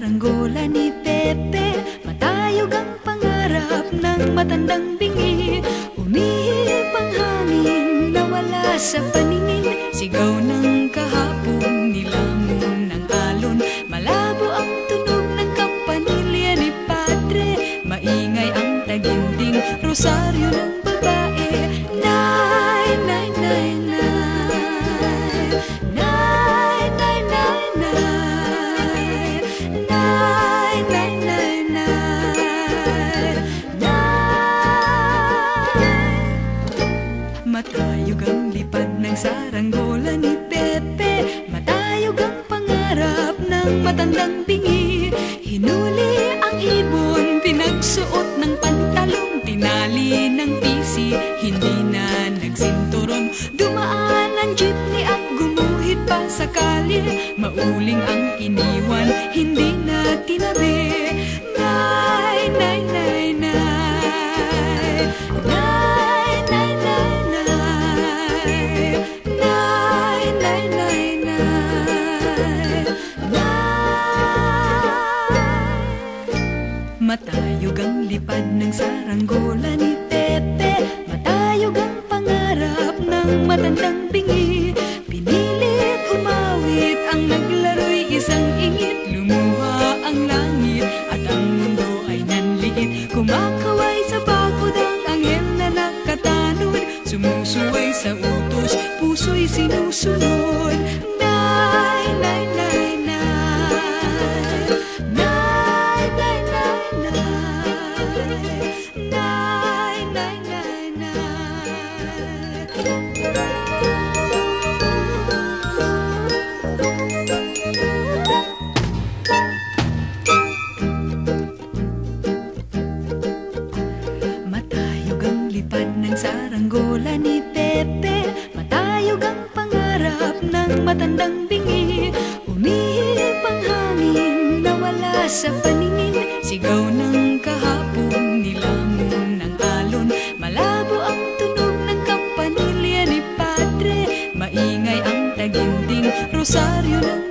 saranggola ni Pepe. Matayog ang pangarap ng matandang bingi. Umihip ang hangin, nawala sa paningin. Sigaw ng kahapon, nilamon ng alon. Malabo ang tunog ng kampanilya ni Padre. Maingay ang taginding rosaryo ng babae. Nay, nay, nay, nay. Nay, nay, nay, nay. Nay, nay, nay, nay. Nay. Matayog ang lipad ng saranggola ni Pepe. Matayog ang pangarap ng matandang bingi. Hinuli ang ibon, pinagsuot ng pantalong. Tinali ng pisi, hindi na nagsinturon. Dumaan ang jeepney at gumuhit pa sa kalye. Mauling ang iniwan, hindi na tinabi. Nay, nay, nay, nay. Nay, nay, nay, nay. Nay, nay, nay, nay. Matayog ang lipad ng saranggola ni Pepe. Matayog ang pangarap ng matandang bingi. Pinilit umawit ang naglaro'y isang ingit. Lumuha ang langit at ang mundo ay nanliit. Kumakaway sa bakod ang anghel na nakatanod. Sumusuway sa utos, puso'y sinusunod. Nay, nay, nay, nay. Nay, nay, nay, nay. Nay, nay, nay, nay. Matayog ang lipad ng saranggola ni Pepe. Matayog ang pangarap ng matandang bingi. Umihip ang hangin, nawala sa paningin. Sigaw ng kahapon, nilamon ng alon. Malabo ang tunog ng kampanilya ni Padre. Maingay ang taginding rosaryo ng